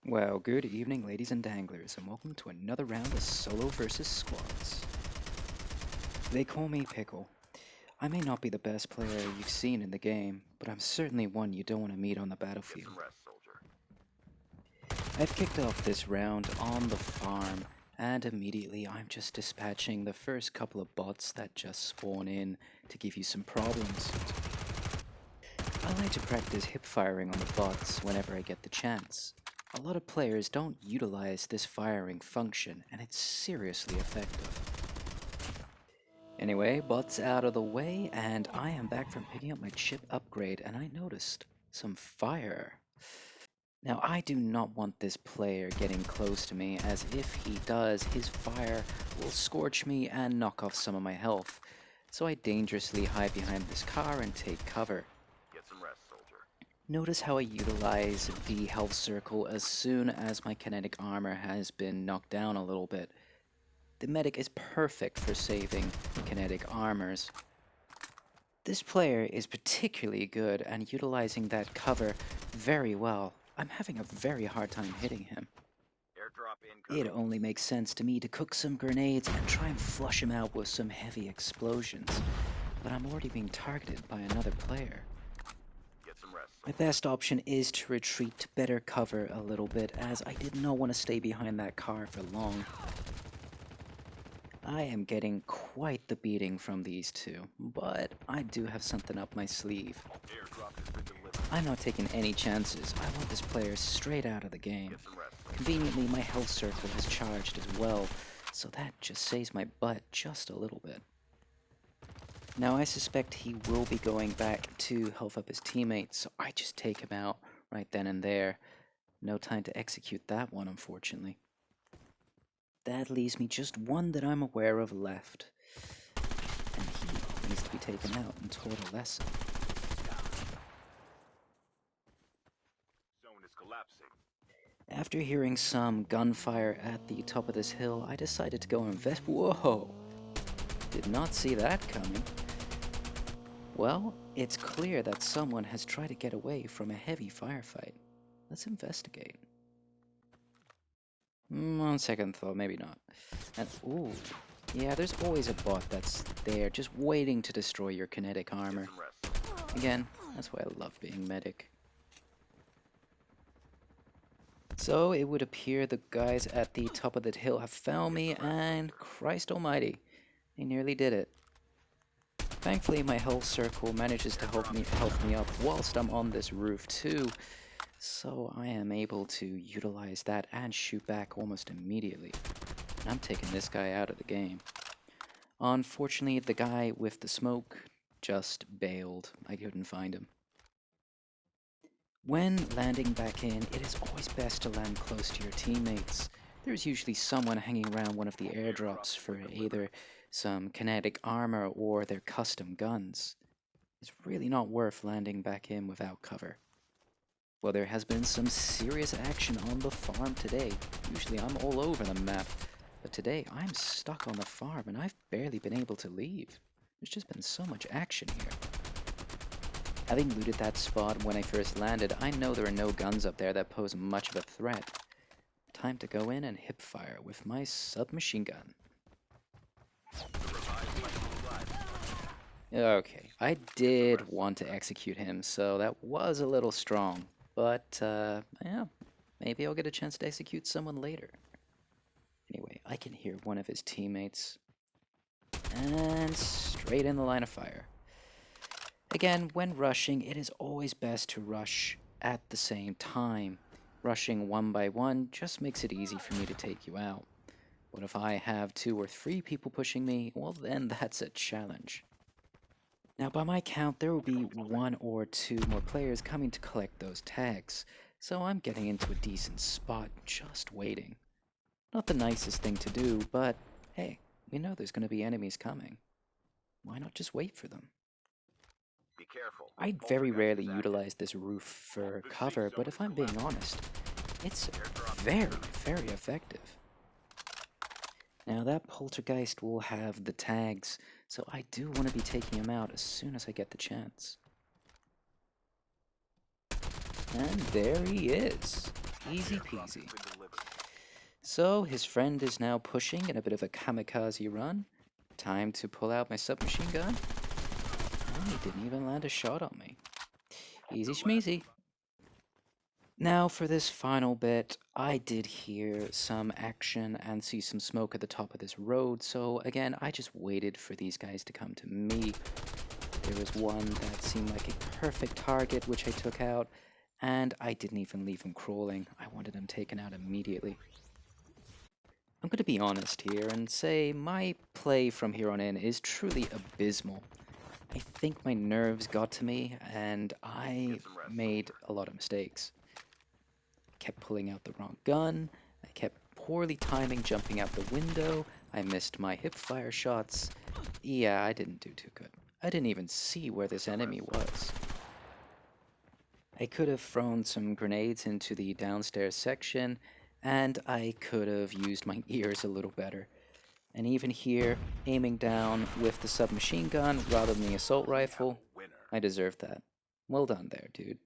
Well, good evening, ladies and danglers, and welcome to another round of solo versus squads. They call me Pickle. I may not be the best player you've seen in the game, but I'm certainly one you don't want to meet on the Get battlefield. some rest, soldier. I've kicked off this round on the farm, and immediately I'm just dispatching the first couple of bots that just spawn in to give you some problems. I like to practice hip firing on the bots whenever I get the chance. A lot of players don't utilize this firing function, and it's seriously effective. Anyway, bots out of the way, and I am back from picking up my chip upgrade, and I noticed some fire. Now, I do not want this player getting close to me, as if he does, his fire will scorch me and knock off some of my health. So I dangerously hide behind this car and take cover. Get some rest, soldier. Notice how I utilize the health circle as soon as my kinetic armor has been knocked down a little bit. The medic is perfect for saving kinetic armors. This player is particularly good at utilizing that cover very well. I'm having a very hard time hitting him. Airdrop It incoming. only makes sense to me to cook some grenades and try and flush him out with some heavy explosions. But I'm already being targeted by another player. Get some rest, My soldier. best option is to retreat to better cover a little bit, as I did not want to stay behind that car for long. I am getting quite the beating from these two, but I do have something up my sleeve. Airdrop has been delivered. I'm not taking any chances. I want this player straight out of the game. Get some rest, soldier. Conveniently, my health circle has charged as well, so that just saves my butt just a little bit. Now, I suspect he will be going back to health up his teammates, so I just take him out right then and there. No time to execute that one, unfortunately. That leaves me just one that I'm aware of left. And he needs to be taken out and taught a lesson. Zone is collapsing. After hearing some gunfire at the top of this hill, I decided to go invest. Whoa! Did not see that coming. Well, it's clear that someone has tried to get away from a heavy firefight. Let's investigate. On second thought, maybe not. And, ooh. Yeah, there's always a bot that's there, just waiting to destroy your kinetic armor. Get some rest, soldier. Again, that's why I love being medic. So, it would appear the guys at the top of the hill have found me, and Christ almighty, they nearly did it. Thankfully, my health circle manages to help me up whilst I'm on this roof too, so I am able to utilize that and shoot back almost immediately. And I'm taking this guy out of the game. Unfortunately, the guy with the smoke just bailed. I couldn't find him. When landing back in, it is always best to land close to your teammates. There's usually someone hanging around one of the airdrops for either some kinetic armor or their custom guns. It's really not worth landing back in without cover. Well, there has been some serious action on the farm today. Usually I'm all over the map, but today I'm stuck on the farm and I've barely been able to leave. There's just been so much action here. Having looted that spot when I first landed, I know there are no guns up there that pose much of a threat. Time to go in and hip fire with my submachine gun. The revived flight is alive. Okay, I did want to execute him, so that was a little strong. But, yeah, maybe I'll get a chance to execute someone later. Anyway, I can hear one of his teammates. And straight in the line of fire. Again, when rushing, it is always best to rush at the same time. Rushing one by one just makes it easy for me to take you out. What if I have 2 or 3 people pushing me? Well, then that's a challenge. Now, by my count, there will be 1 or 2 more players coming to collect those tags, so I'm getting into a decent spot, just waiting. Not the nicest thing to do, but hey, we know there's going to be enemies coming. Why not just wait for them? Be careful. I very rarely utilize this roof for cover, but if I'm being honest, it's very, very effective. Now that poltergeist will have the tags, so I do want to be taking him out as soon as I get the chance. And there he is. Easy Airdrop has peasy. been delivered. So his friend is now pushing in a bit of a kamikaze run. Time to pull out my submachine gun. And he didn't even land a shot on me. Easy The last schmeezy. Now for this final bit, I did hear some action and see some smoke at the top of this road, so again, I just waited for these guys to come to me. There was one that seemed like a perfect target, which I took out, and I didn't even leave him crawling. I wanted him taken out immediately. I'm going to be honest here and say my play from here on in is truly abysmal. I think my nerves got to me, and I Get some rest, made a lot of mistakes. Kept pulling out the wrong gun, I kept poorly timing jumping out the window, I missed my hipfire shots. Yeah, I didn't do too good. I didn't even see where this enemy was. I could have thrown some grenades into the downstairs section, and I could have used my ears a little better. And even here, aiming down with the submachine gun rather than the assault rifle, Winner. I deserved that. Well done there, dude.